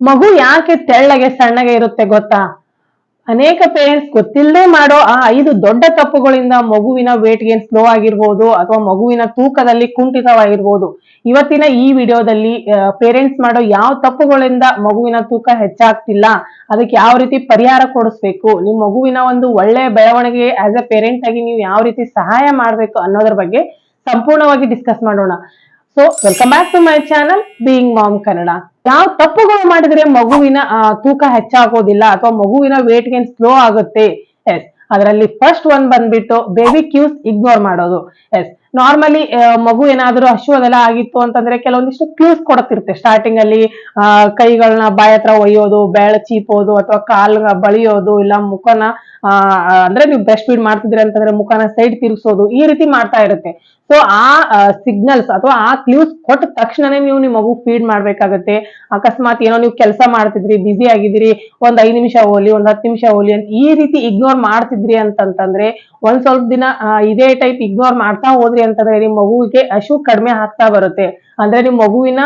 ಮಗು ಯಾಕೆ ತೆಳ್ಳಗೆ ಸಣ್ಣಗೆ ಇರುತ್ತೆ ಗೊತ್ತಾ? ಅನೇಕ ಪೇರೆಂಟ್ಸ್ ಗೊತ್ತಿಲ್ಲದೆ ಮಾಡೋ ಆ 5 ದೊಡ್ಡ ತಪ್ಪುಗಳಿಂದ ಮಗುವಿನ ವೇಟ್ ಗೇನ್ ಸ್ಲೋ ಆಗಿರ್ಬೋದು ಅಥವಾ ಮಗುವಿನ ತೂಕದಲ್ಲಿ ಕುಂಠಿತವಾಗಿರ್ಬೋದು. ಇವತ್ತಿನ ಈ ವಿಡಿಯೋದಲ್ಲಿ ಪೇರೆಂಟ್ಸ್ ಮಾಡೋ ಯಾವ ತಪ್ಪುಗಳಿಂದ ಮಗುವಿನ ತೂಕ ಹೆಚ್ಚಾಗ್ತಿಲ್ಲ, ಅದಕ್ಕೆ ಯಾವ ರೀತಿ ಪರಿಹಾರ ಕೊಡಿಸ್ಬೇಕು, ನಿಮ್ ಮಗುವಿನ ಒಂದು ಒಳ್ಳೆ ಬೆಳವಣಿಗೆ ಆಸ್ ಎ ಪೇರೆಂಟ್ ಆಗಿ ನೀವು ಯಾವ ರೀತಿ ಸಹಾಯ ಮಾಡ್ಬೇಕು ಅನ್ನೋದ್ರ ಬಗ್ಗೆ ಸಂಪೂರ್ಣವಾಗಿ ಡಿಸ್ಕಸ್ ಮಾಡೋಣ. So welcome back to my channel being mom Kannada. ಯಾವ ತಪ್ಪುಗಳು ಮಾಡಿದ್ರೆ ಮಗುವಿನ ತೂಕ ಹೆಚ್ಚಾಗೋದಿಲ್ಲ ಅಥವಾ ಮಗುವಿನ ವೇಟ್ ಗೇನ್ ಸ್ಲೋ ಆಗುತ್ತೆ? ಎಸ್, ಅದರಲ್ಲಿ ಫಸ್ಟ್ ಒನ್ ಬಂದ್ಬಿಟ್ಟು ಬೇಬಿ ಕ್ಯೂಸ್ ಇಗ್ನೋರ್ ಮಾಡೋದು. ಎಸ್, ನಾರ್ಮಲಿ ಮಗು ಏನಾದ್ರೂ ಹಶುವದೆಲ್ಲ ಆಗಿತ್ತು ಅಂತಂದ್ರೆ ಕೆಲವೊಂದಿಷ್ಟು ಕ್ಯೂಸ್ ಕೊಡ್ತಿರುತ್ತೆ ಸ್ಟಾರ್ಟಿಂಗ್ ಅಲ್ಲಿ. ಕೈಗಳನ್ನ ಬಾಯ ಹತ್ರ ಒಯ್ಯೋದು, ಬೆಳ ಚೀಪೋದು ಅಥವಾ ಕಾಲ್ ಬಳಿಯೋದು, ಇಲ್ಲ ಮುಖನ ಅಂದ್ರೆ ನೀವು ಬ್ರೆಸ್ಟ್ ಫೀಡ್ ಮಾಡ್ತಿದ್ರಿ ಅಂತಂದ್ರೆ ಮುಖನ ಸೈಡ್ ತಿರ್ಗಿಸೋದು, ಈ ರೀತಿ ಮಾಡ್ತಾ ಇರುತ್ತೆ. ಸೊ ಆ ಸಿಗ್ನಲ್ಸ್ ಅಥವಾ ಆ ಕ್ಲೂಸ್ ಕೊಟ್ಟ ತಕ್ಷಣನೇ ನೀವು ನಿಮ್ ಮಗು ಫೀಡ್ ಮಾಡ್ಬೇಕಾಗತ್ತೆ. ಅಕಸ್ಮಾತ್ ಏನೋ ನೀವು ಕೆಲಸ ಮಾಡ್ತಿದ್ರಿ, ಬಿಸಿ ಆಗಿದ್ದೀರಿ, ಒಂದ್ 5 ನಿಮಿಷ ಹೋಗ್ಲಿ, ಒಂದ್ 10 ನಿಮಿಷ ಹೋಗ್ಲಿ ಅಂತ ಈ ರೀತಿ ಇಗ್ನೋರ್ ಮಾಡ್ತಿದ್ರಿ ಅಂತಂತಂದ್ರೆ ಒಂದ್ ಸ್ವಲ್ಪ ದಿನ ಇದೇ ಟೈಪ್ ಇಗ್ನೋರ್ ಮಾಡ್ತಾ ಹೋದ್ರಿ ಅಂತಂದ್ರೆ ನಿಮ್ ಮಗುವಿಗೆ ಹಶು ಕಡಿಮೆ ಆಗ್ತಾ ಬರುತ್ತೆ. ಅಂದ್ರೆ ನಿಮ್ ಮಗುವಿನ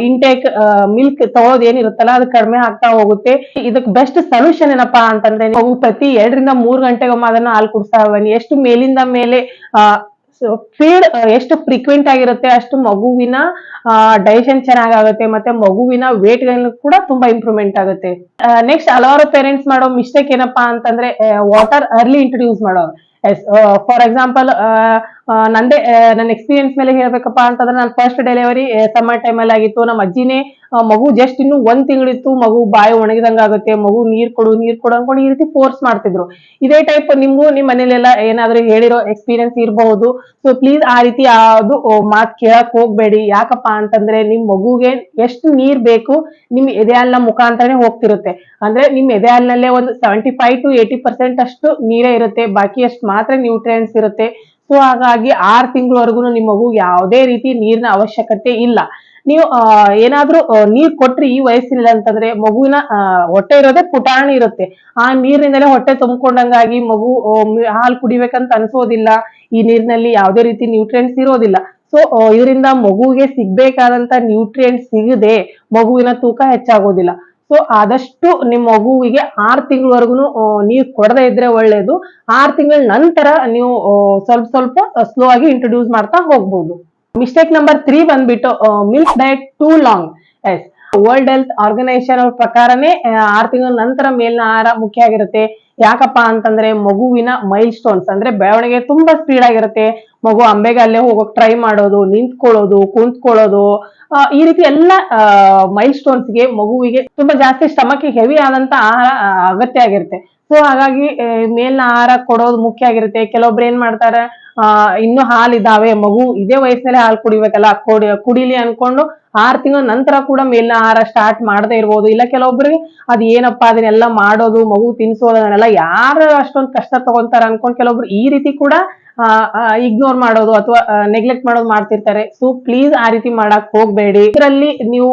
ಇಂಟೇಕ್ ಮಿಲ್ಕ್ ತಗೊಳೋದ್ ಏನಿರುತ್ತಲ್ಲ ಅದು ಕಡಿಮೆ ಆಗ್ತಾ ಹೋಗುತ್ತೆ. ಇದಕ್ ಬೆಸ್ಟ್ ಸೊಲ್ಯೂಷನ್ ಏನಪ್ಪಾ ಅಂತಂದ್ರೆ ಮಗು ಪ್ರತಿ 2 ರಿಂದ 3 ಗಂಟೆಗೊಮ್ಮೆ ಅದನ್ನ ಹಾಲು ಕುಡಿಸ್ತಾ ಬನ್ನಿ. ಎಷ್ಟು ಮೇಲಿಂದ ಮೇಲೆ ಫೀಡ್ ಎಷ್ಟು ಫ್ರೀಕ್ವೆಂಟ್ ಆಗಿರುತ್ತೆ ಅಷ್ಟು ಮಗುವಿನ ಡೈಜೆಷನ್ ಚೆನ್ನಾಗಾಗುತ್ತೆ ಮತ್ತೆ ಮಗುವಿನ ವೇಟ್ ಕೂಡ ತುಂಬಾ ಇಂಪ್ರೂವ್ಮೆಂಟ್ ಆಗುತ್ತೆ. ನೆಕ್ಸ್ಟ್ ಹಲವಾರು ಪೇರೆಂಟ್ಸ್ ಮಾಡೋ ಮಿಸ್ಟೇಕ್ ಏನಪ್ಪಾ ಅಂತಂದ್ರೆ ವಾಟರ್ ಅರ್ಲಿ ಇಂಟ್ರೊಡ್ಯೂಸ್ ಮಾಡೋದು. ಎಸ್, ಫಾರ್ ಎಕ್ಸಾಂಪಲ್ ನಂದೇ ನನ್ನ ಎಕ್ಸ್ಪೀರಿಯನ್ಸ್ ಮೇಲೆ ಹೇಳ್ಬೇಕಪ್ಪ ಅಂತಂದ್ರೆ ನಾನು ಫಸ್ಟ್ ಡೆಲಿವರಿ ಸಮ್ಮರ್ ಟೈಮ್ ಅಲ್ಲಿ ಆಗಿತ್ತು. ನಮ್ಮ ಅಜ್ಜಿನೇ ಮಗು ಜಸ್ಟ್ ಇನ್ನು 1 ತಿಂಗಳಿತ್ತು, ಮಗು ಬಾಯಿ ಒಣಗಿದಂಗ ಆಗುತ್ತೆ, ಮಗು ನೀರ್ ಕೊಡು ಅನ್ಕೊಂಡು ಈ ರೀತಿ ಫೋರ್ಸ್ ಮಾಡ್ತಿದ್ರು. ಇದೇ ಟೈಪ್ ನಿಮ್ಗೂ ನಿಮ್ ಮನೇಲೆಲ್ಲ ಏನಾದ್ರೂ ಹೇಳಿರೋ ಎಕ್ಸ್ಪೀರಿಯನ್ಸ್ ಇರಬಹುದು. ಸೊ ಪ್ಲೀಸ್ ಆ ರೀತಿ ಯಾವ್ದು ಮಾತ್ ಕೇಳಕ್ ಹೋಗ್ಬೇಡಿ. ಯಾಕಪ್ಪ ಅಂತಂದ್ರೆ ನಿಮ್ ಮಗುಗೆ ಎಷ್ಟು ನೀರ್ ಬೇಕು ನಿಮ್ ಎದೆ ಹಾಲಿನ ಮುಖಾಂತರನೇ ಹೋಗ್ತಿರುತ್ತೆ. ಅಂದ್ರೆ ನಿಮ್ ಎದೆ ಹಾಲಿನಲ್ಲೇ ಒಂದು 75 to 80% ಅಷ್ಟು ನೀರೇ ಇರುತ್ತೆ, ಬಾಕಿ ಅಷ್ಟು ಮಾತ್ರ ನ್ಯೂಟ್ರಿಯೆಂಟ್ಸ್ ಇರುತ್ತೆ. ಸೊ ಹಾಗಾಗಿ 6 ತಿಂಗಳವರೆಗೂ ನಿಮ್ ಮಗು ಯಾವುದೇ ರೀತಿ ನೀರಿನ ಅವಶ್ಯಕತೆ ಇಲ್ಲ. ನೀವು ಏನಾದ್ರೂ ನೀರ್ ಕೊಟ್ರಿ ಈ ವಯಸ್ಸಿನಲ್ಲಿ ಅಂತಂದ್ರೆ ಮಗುವಿನ ಹೊಟ್ಟೆ ಇರೋದೇ ಪುಟಾಣಿ ಇರುತ್ತೆ, ಆ ನೀರಿನಿಂದಲೇ ಹೊಟ್ಟೆ ತುಂಬಿಕೊಂಡಂಗಾಗಿ ಮಗು ಹಾಲು ಕುಡಿಬೇಕಂತ ಅನ್ಸೋದಿಲ್ಲ. ಈ ನೀರಿನಲ್ಲಿ ಯಾವುದೇ ರೀತಿ ನ್ಯೂಟ್ರಿಯೆಂಟ್ಸ್ ಇರೋದಿಲ್ಲ. ಸೊ ಇದರಿಂದ ಮಗುವಿಗೆ ಸಿಗ್ಬೇಕಾದಂತ ನ್ಯೂಟ್ರಿಯೆಂಟ್ಸ್ ಸಿಗದೆ ಮಗುವಿನ ತೂಕ ಹೆಚ್ಚಾಗೋದಿಲ್ಲ. ಸೊ ಆದಷ್ಟು ನಿಮ್ ಮಗುವಿಗೆ 6 ತಿಂಗಳವರೆಗೂ ನೀರ್ ಕೊಡದೇ ಇದ್ರೆ ಒಳ್ಳೇದು. 6 ತಿಂಗಳ ನಂತರ ನೀವು ಸ್ವಲ್ಪ ಸ್ಲೋ ಆಗಿ ಇಂಟ್ರೊಡ್ಯೂಸ್ ಮಾಡ್ತಾ ಹೋಗ್ಬೋದು. ಮಿಸ್ಟೇಕ್ ನಂಬರ್ 3 ಬಂದ್ಬಿಟ್ಟು milk diet too long. Yes, World Health Organization ಅವ್ರ ಪ್ರಕಾರನೇ 6 ತಿಂಗಳ ನಂತರ ಮೇಲಿನ ಆಹಾರ ಮುಖ್ಯ ಆಗಿರುತ್ತೆ. ಯಾಕಪ್ಪ ಅಂತಂದ್ರೆ ಮಗುವಿನ ಮೈಲ್ ಸ್ಟೋನ್ಸ್ ಅಂದ್ರೆ ಬೆಳವಣಿಗೆ ತುಂಬಾ ಸ್ಪೀಡ್ ಆಗಿರುತ್ತೆ. ಮಗು ಅಂಬೆಗೆ ಅಲ್ಲೇ ಹೋಗೋಕ್ ಟ್ರೈ ಮಾಡೋದು, ನಿಂತ್ಕೊಳ್ಳೋದು, ಕುಂತ್ಕೊಳ್ಳೋದು, ಈ ರೀತಿ ಎಲ್ಲ ಮೈಲ್ ಸ್ಟೋನ್ಸ್ಗೆ ಮಗುವಿಗೆ ತುಂಬಾ ಜಾಸ್ತಿ ಸ್ಟಮಕ್ ಹೆವಿ ಆದಂತ ಆಹಾರ ಅಗತ್ಯ ಆಗಿರುತ್ತೆ. ಸೊ ಹಾಗಾಗಿ ಮೇಲಿನ ಆಹಾರ ಕೊಡೋದು ಮುಖ್ಯ ಆಗಿರುತ್ತೆ. ಕೆಲವೊಬ್ರು ಏನ್ ಮಾಡ್ತಾರೆ, ಇನ್ನು ಹಾಲಿದಾವೆ, ಮಗು ಇದೇ ವಯಸ್ಸಿನಲ್ಲಿ ಹಾಲು ಕುಡಿಬೇಕಲ್ಲ, ಕುಡಿಲಿ ಅನ್ಕೊಂಡು 6 ತಿಂಗಳ ನಂತರ ಕೂಡ ಮೇಲಿನ ಆಹಾರ ಸ್ಟಾರ್ಟ್ ಮಾಡದೇ ಇರ್ಬೋದು. ಇಲ್ಲ ಕೆಲವೊಬ್ರಿಗೆ ಅದ್ ಏನಪ್ಪಾ ಅದನ್ನೆಲ್ಲ ಮಾಡೋದು, ಮಗು ತಿನ್ಸೋದು, ಅದನ್ನೆಲ್ಲ ಯಾರು ಅಷ್ಟೊಂದು ಕಷ್ಟ ತಗೊಂತಾರ ಅನ್ಕೊಂಡ್ ಕೆಲವೊಬ್ರು ಈ ರೀತಿ ಕೂಡ ಇಗ್ನೋರ್ ಮಾಡೋದು ಅಥವಾ ನೆಗ್ಲೆಕ್ಟ್ ಮಾಡೋದು ಮಾಡ್ತಿರ್ತಾರೆ. ಸೊ ಪ್ಲೀಸ್ ಆ ರೀತಿ ಮಾಡಕ್ ಹೋಗ್ಬೇಡಿ. ಇದರಲ್ಲಿ ನೀವು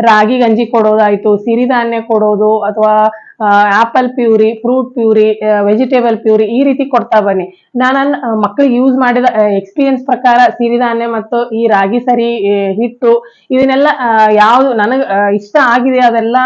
ರಾಗಿ ಗಂಜಿ ಕೊಡೋದಾಯ್ತು, ಸಿರಿಧಾನ್ಯ ಕೊಡೋದು, ಅಥವಾ apple puree, fruit puree, vegetable puree ಈ ರೀತಿ ಕೊಡ್ತಾ ಬನ್ನಿ. ನಾನು ಮಕ್ಕಳಿಗೆ ಯೂಸ್ ಮಾಡಿದ ಎಕ್ಸ್ಪೀರಿಯನ್ಸ್ ಪ್ರಕಾರ ಸಿರಿಧಾನ್ಯ ಮತ್ತು ಈ ರಾಗಿ ಸರಿ ಹಿಟ್ಟು ಇದನ್ನೆಲ್ಲ ಯಾವ್ದು ನನಗ್ ಇಷ್ಟ ಆಗಿದೆ ಅದೆಲ್ಲ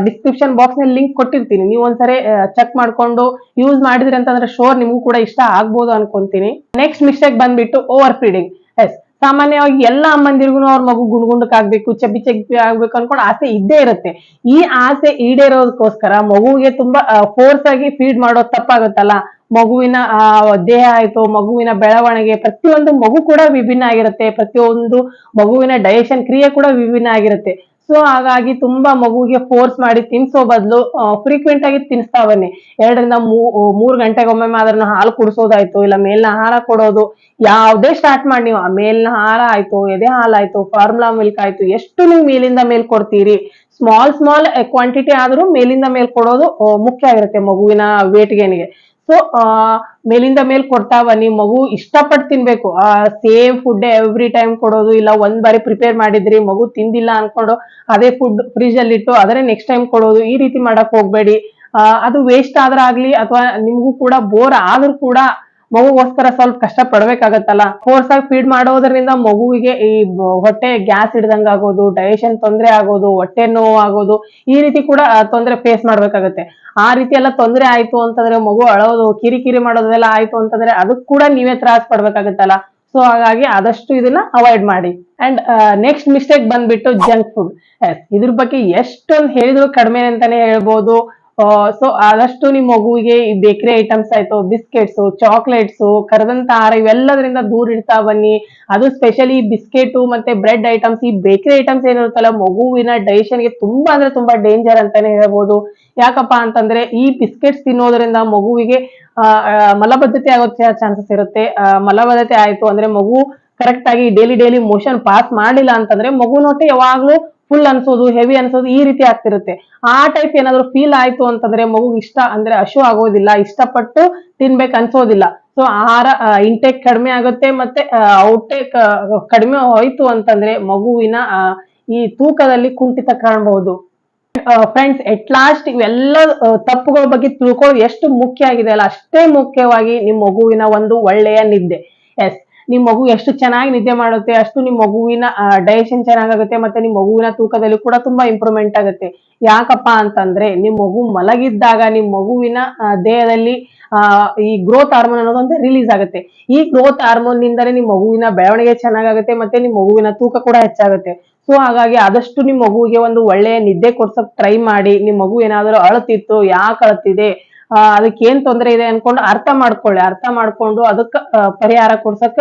ಡಿಸ್ಕ್ರಿಪ್ಷನ್ ಬಾಕ್ಸ್ ನಲ್ಲಿ ಲಿಂಕ್ ಕೊಟ್ಟಿರ್ತೀನಿ. ನೀವು ಒಂದ್ಸರಿ ಚೆಕ್ ಮಾಡ್ಕೊಂಡು ಯೂಸ್ ಮಾಡಿದ್ರಿ ಅಂತಂದ್ರೆ ಶೋರ್ ನಿಮ್ಗೂ ಕೂಡ ಇಷ್ಟ ಆಗ್ಬೋದು ಅನ್ಕೊಂತೀನಿ. ನೆಕ್ಸ್ಟ್ ಮಿಸ್ಟೇಕ್ ಬಂದ್ಬಿಟ್ಟು ಓವರ್ ಫೀಡಿಂಗ್. ಎಸ್, ಸಾಮಾನ್ಯವಾಗಿ ಎಲ್ಲ ಅಮ್ಮಂದಿರ್ಗು ಅವ್ರ ಮಗು ಗುಂಡ್ಗುಂಡಕ್ಕಾಗ್ಬೇಕು, ಚಬ್ಬಿ ಆಗ್ಬೇಕು ಅನ್ಕೊಂಡು ಆಸೆ ಇದ್ದೇ ಇರುತ್ತೆ. ಈ ಆಸೆ ಈಡೇರೋದಕ್ಕೋಸ್ಕರ ಮಗುವಿಗೆ ತುಂಬಾ ಫೋರ್ಸ್ ಆಗಿ ಫೀಡ್ ಮಾಡೋದು ತಪ್ಪಾಗುತ್ತಲ್ಲ. ಮಗುವಿನ ದೇಹ ಆಯ್ತು, ಮಗುವಿನ ಬೆಳವಣಿಗೆ ಪ್ರತಿಯೊಂದು ಮಗು ಕೂಡ ವಿಭಿನ್ನ ಆಗಿರುತ್ತೆ, ಪ್ರತಿಯೊಂದು ಮಗುವಿನ ಡೈಜೆಷನ್ ಕ್ರಿಯೆ ಕೂಡ ವಿಭಿನ್ನ ಆಗಿರುತ್ತೆ. ಸೊ ಹಾಗಾಗಿ ತುಂಬಾ ಮಗುವಿಗೆ ಫೋರ್ಸ್ ಮಾಡಿ ತಿನ್ಸೋ ಬದಲು ಫ್ರೀಕ್ವೆಂಟ್ ಆಗಿ ತಿನ್ಸ್ತಾ ಬನ್ನಿ. 2 ರಿಂದ 3 ಗಂಟೆಗೊಮ್ಮೆ ಅದನ್ನ ಹಾಲು ಕುಡಿಸೋದಾಯ್ತು, ಇಲ್ಲ ಮೇಲಿನ ಆಹಾರ ಕೊಡೋದು, ಯಾವ್ದೇ ಸ್ಟಾರ್ಟ್ ಮಾಡಿ ನೀವು ಮೇಲಿನ ಆಹಾರ ಆಯ್ತು, ಎದೆ ಹಾಲು ಆಯ್ತು, ಫಾರ್ಮುಲಾ ಮಿಲ್ಕ್ ಆಯ್ತು, ಎಷ್ಟು ನೀವು ಮೇಲಿಂದ ಮೇಲ್ ಕೊಡ್ತೀರಿ, ಸ್ಮಾಲ್ ಕ್ವಾಂಟಿಟಿ ಆದ್ರೂ ಮೇಲಿಂದ ಮೇಲ್ ಕೊಡೋದು ಮುಖ್ಯ ಆಗಿರುತ್ತೆ ಮಗುವಿನ ವೇಟ್ ಗೇನ್ಗೆ. ಸೊ ಮೇಲಿಂದ ಮೇಲ್ ಕೊಡ್ತಾ ಬನ್ನಿ. ಮಗು ಇಷ್ಟಪಟ್ಟು ತಿನ್ಬೇಕು. ಸೇಮ್ ಫುಡ್ ಎವ್ರಿ ಟೈಮ್ ಕೊಡೋದು, ಇಲ್ಲ ಒಂದ್ ಬಾರಿ ಪ್ರಿಪೇರ್ ಮಾಡಿದ್ರಿ ಮಗು ತಿಂದಿಲ್ಲ ಅನ್ಕೊಂಡು ಅದೇ ಫುಡ್ ಫ್ರಿಜ್ ಅಲ್ಲಿ ಇಟ್ಟು ಅದನ್ನೇ ನೆಕ್ಸ್ಟ್ ಟೈಮ್ ಕೊಡೋದು, ಈ ರೀತಿ ಮಾಡಕ್ ಹೋಗ್ಬೇಡಿ. ಅದು ವೇಸ್ಟ್ ಆದ್ರೂ ಆಗ್ಲಿ ಅಥವಾ ನಿಮ್ಗೂ ಕೂಡ ಬೋರ್ ಆದ್ರೂ ಕೂಡ ಮಗುಗೋಸ್ಕರ ಸ್ವಲ್ಪ ಕಷ್ಟ ಪಡ್ಬೇಕಾಗತ್ತಲ್ಲ. ಫೋರ್ಸ್ ಆಗಿ ಫೀಡ್ ಮಾಡೋದ್ರಿಂದ ಮಗುವಿಗೆ ಈ ಹೊಟ್ಟೆ ಗ್ಯಾಸ್ ಹಿಡ್ದಂಗ್ ಆಗೋದು, ಡೈಜೆಷನ್ ತೊಂದ್ರೆ ಆಗೋದು, ಹೊಟ್ಟೆ ನೋವು ಆಗೋದು, ಈ ರೀತಿ ಕೂಡ ತೊಂದ್ರೆ ಫೇಸ್ ಮಾಡ್ಬೇಕಾಗತ್ತೆ. ಆ ರೀತಿ ಎಲ್ಲ ತೊಂದ್ರೆ ಆಯ್ತು ಅಂತಂದ್ರೆ, ಮಗು ಅಳೋದು, ಕಿರಿಕಿರಿ ಮಾಡೋದೆಲ್ಲ ಆಯ್ತು ಅಂತಂದ್ರೆ ಅದಕ್ ಕೂಡ ನೀವೇ ತ್ರಾಸ್ ಪಡ್ಬೇಕಾಗತ್ತಲ್ಲ. ಸೊ ಹಾಗಾಗಿ ಆದಷ್ಟು ಇದನ್ನ ಅವಾಯ್ಡ್ ಮಾಡಿ. ಅಂಡ್ ನೆಕ್ಸ್ಟ್ ಮಿಸ್ಟೇಕ್ ಬಂದ್ಬಿಟ್ಟು ಜಂಕ್ ಫುಡ್. ಇದ್ರ ಬಗ್ಗೆ ಎಷ್ಟೊಂದು ಹೇಳಿದ್ರು ಕಡಿಮೆ ಅಂತಾನೆ ಹೇಳ್ಬೋದು. ಸೊ ಆದಷ್ಟು ನಿಮ್ ಮಗುವಿಗೆ ಈ ಬೇಕರಿ ಐಟಮ್ಸ್ ಆಯ್ತು, ಬಿಸ್ಕೆಟ್ಸ್, ಚಾಕ್ಲೇಟ್ಸ್, ಕರದಂತ ಆಹಾರ ಇವೆಲ್ಲದರಿಂದ ದೂರ ಇಡ್ತಾ ಬನ್ನಿ. ಅದು ಸ್ಪೆಷಲಿ ಬಿಸ್ಕೆಟ್ ಮತ್ತೆ ಬ್ರೆಡ್ ಐಟಮ್ಸ್, ಈ ಬೇಕರಿ ಐಟಮ್ಸ್ ಏನಿರುತ್ತಲ್ಲ, ಮಗುವಿನ ಡೈಜೆಷನ್ ಗೆ ತುಂಬಾ ಅಂದ್ರೆ ತುಂಬಾ ಡೇಂಜರ್ ಅಂತಾನೆ ಹೇಳ್ಬೋದು. ಯಾಕಪ್ಪ ಅಂತಂದ್ರೆ ಈ ಬಿಸ್ಕೆಟ್ಸ್ ತಿನ್ನೋದ್ರಿಂದ ಮಗುವಿಗೆ ಮಲಬದ್ಧತೆ ಆಗೋ ಚಾನ್ಸಸ್ ಇರುತ್ತೆ. ಮಲಬದ್ಧತೆ ಆಯ್ತು ಅಂದ್ರೆ ಮಗು ಕರೆಕ್ಟ್ ಆಗಿ ಡೈಲಿ ಮೋಷನ್ ಪಾಸ್ ಮಾಡಿಲ್ಲ ಅಂತಂದ್ರೆ ಮಗುನ ಹೊಟ್ಟೆ ಯಾವಾಗ್ಲೂ ಫುಲ್ ಅನ್ಸೋದು, ಹೆವಿ ಅನ್ಸೋದು, ಈ ರೀತಿ ಆಗ್ತಿರುತ್ತೆ. ಆ ಟೈಪ್ ಏನಾದ್ರು ಫೀಲ್ ಆಯ್ತು ಅಂತಂದ್ರೆ ಮಗು ಇಷ್ಟ ಅಂದ್ರೆ ಹಶು ಆಗೋದಿಲ್ಲ, ಇಷ್ಟಪಟ್ಟು ತಿನ್ಬೇಕು ಅನ್ಸೋದಿಲ್ಲ. ಸೊ ಆಹಾರ ಇಂಟೇಕ್ ಕಡಿಮೆ ಆಗುತ್ತೆ. ಮತ್ತೆ ಔಟೇಕ್ ಕಡಿಮೆ ಹೋಯ್ತು ಅಂತಂದ್ರೆ ಮಗುವಿನ ಈ ತೂಕದಲ್ಲಿ ಕುಂಠಿತ ಕಾಣಬಹುದು. ಫ್ರೆಂಡ್ಸ್, ಎಟ್ ಲಾಸ್ಟ್ ಇವೆಲ್ಲ ತಪ್ಪುಗಳ ಬಗ್ಗೆ ತಿಳ್ಕೊಳ್ಳೋದು ಎಷ್ಟು ಮುಖ್ಯ ಆಗಿದೆ ಅಲ್ಲ, ಅಷ್ಟೇ ಮುಖ್ಯವಾಗಿ ನಿಮ್ ಮಗುವಿನ ಒಂದು ಒಳ್ಳೆಯ ನಿದ್ದೆ. ಎಸ್, ನಿಮ್ ಮಗು ಎಷ್ಟು ಚೆನ್ನಾಗಿ ನಿದ್ದೆ ಮಾಡುತ್ತೆ ಅಷ್ಟು ನಿಮ್ ಮಗುವಿನ ಡೈಜೆಷನ್ ಚೆನ್ನಾಗುತ್ತೆ, ಮತ್ತೆ ನಿಮ್ ಮಗುವಿನ ತೂಕದಲ್ಲಿ ಕೂಡ ತುಂಬಾ ಇಂಪ್ರೂವ್ಮೆಂಟ್ ಆಗುತ್ತೆ. ಯಾಕಪ್ಪ ಅಂತಂದ್ರೆ ನಿಮ್ ಮಗು ಮಲಗಿದ್ದಾಗ ನಿಮ್ ಮಗುವಿನ ದೇಹದಲ್ಲಿ ಈ ಗ್ರೋತ್ ಹಾರ್ಮೋನ್ ಅನ್ನೋದೊಂದು ರಿಲೀಸ್ ಆಗುತ್ತೆ. ಈ ಗ್ರೋತ್ ಹಾರ್ಮೋನ್ ನಿಂದಲೇ ನಿಮ್ ಮಗುವಿನ ಬೆಳವಣಿಗೆ ಚೆನ್ನಾಗುತ್ತೆ, ಮತ್ತೆ ನಿಮ್ ಮಗುವಿನ ತೂಕ ಕೂಡ ಹೆಚ್ಚಾಗುತ್ತೆ. ಸೊ ಹಾಗಾಗಿ ಆದಷ್ಟು ನಿಮ್ ಮಗುವಿಗೆ ಒಂದು ಒಳ್ಳೆಯ ನಿದ್ದೆ ಕೊಡ್ಸಕ್ ಟ್ರೈ ಮಾಡಿ. ನಿಮ್ ಮಗು ಏನಾದ್ರು ಅಳತಿತ್ತು, ಯಾಕೆ ಅಳತಿದೆ, ಅದಕ್ಕೆ ಏನ್ ತೊಂದರೆ ಇದೆ ಅನ್ಕೊಂಡು ಅರ್ಥ ಮಾಡ್ಕೊಳ್ಳಿ. ಅರ್ಥ ಮಾಡ್ಕೊಂಡು ಅದಕ್ಕ ಪರಿಹಾರ ಕೊಡ್ಸಕ್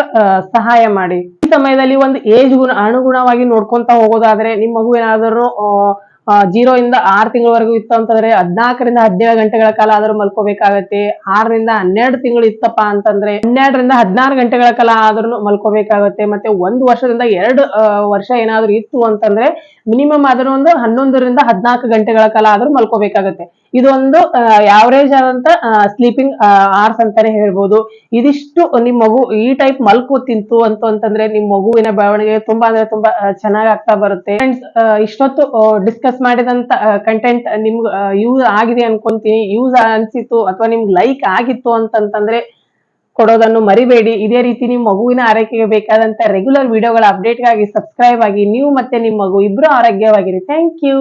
ಸಹಾಯ ಮಾಡಿ. ಈ ಸಮಯದಲ್ಲಿ ಒಂದು ಏಜ್ ಅನುಗುಣವಾಗಿ ನೋಡ್ಕೊಂತ ಹೋಗೋದಾದ್ರೆ ನಿಮ್ ಮಗು ಏನಾದ್ರು 0 ಇಂದ 6 ತಿಂಗಳವರೆಗೂ ಇತ್ತು ಅಂತಂದ್ರೆ 14ರಿಂದ 17 ಗಂಟೆಗಳ ಕಾಲ ಆದ್ರೂ ಮಲ್ಕೋಬೇಕಾಗತ್ತೆ. 6ರಿಂದ 12 ತಿಂಗಳು ಇತ್ತಪ್ಪ ಅಂತಂದ್ರೆ 12ರಿಂದ 16 ಗಂಟೆಗಳ ಕಾಲ ಆದ್ರೂ ಮಲ್ಕೋಬೇಕಾಗತ್ತೆ. ಮತ್ತೆ 1 ವರ್ಷದಿಂದ 2 ವರ್ಷ ಏನಾದ್ರು ಇತ್ತು ಅಂತಂದ್ರೆ ಮಿನಿಮಮ್ ಆದ್ರೂ ಒಂದು 11ರಿಂದ 14 ಗಂಟೆಗಳ ಕಾಲ ಆದ್ರೂ ಮಲ್ಕೋಬೇಕಾಗತ್ತೆ. ಇದೊಂದು ಯಾವರೇಜ್ ಆದಂತ ಸ್ಲೀಪಿಂಗ್ ಅವರ್ಸ್ ಅಂತಾನೆ ಹೇಳ್ಬೋದು. ಇದಿಷ್ಟು ನಿಮ್ ಮಗು ಈ ಟೈಪ್ ಮಲ್ಕೋತಿಂತು ಅಂತಂದ್ರೆ ನಿಮ್ ಮಗುವಿನ ಬೆಳವಣಿಗೆ ತುಂಬಾ ಅಂದ್ರೆ ತುಂಬಾ ಚೆನ್ನಾಗ್ ಆಗ್ತಾ ಬರುತ್ತೆ. ಫ್ರೆಂಡ್ಸ್, ಇಷ್ಟೊತ್ತು ಡಿಸ್ಕಸ್ ಮಾಡಿದಂತ ಕಂಟೆಂಟ್ ನಿಮ್ಗೆ ಯೂಸ್ ಆಗಿದೆ ಅನ್ಕೊಂತೀನಿ. ಯೂಸ್ ಅನ್ಸಿತ್ತು ಅಥವಾ ನಿಮ್ಗೆ ಲೈಕ್ ಆಗಿತ್ತು ಅಂತಂತಂದ್ರೆ ಕೊಡೋದನ್ನು ಮರಿಬೇಡಿ. ಇದೇ ರೀತಿ ನಿಮ್ ಮಗುವಿನ ಆರೈಕೆಗೆ ಬೇಕಾದಂತ ರೆಗ್ಯುಲರ್ ವಿಡಿಯೋಗಳ ಅಪ್ಡೇಟ್ಗಾಗಿ ಸಬ್ಸ್ಕ್ರೈಬ್ ಆಗಿ. ನೀವು ಮತ್ತೆ ನಿಮ್ ಮಗು ಇಬ್ರು ಆರೋಗ್ಯವಾಗಿರಿ. Thank you.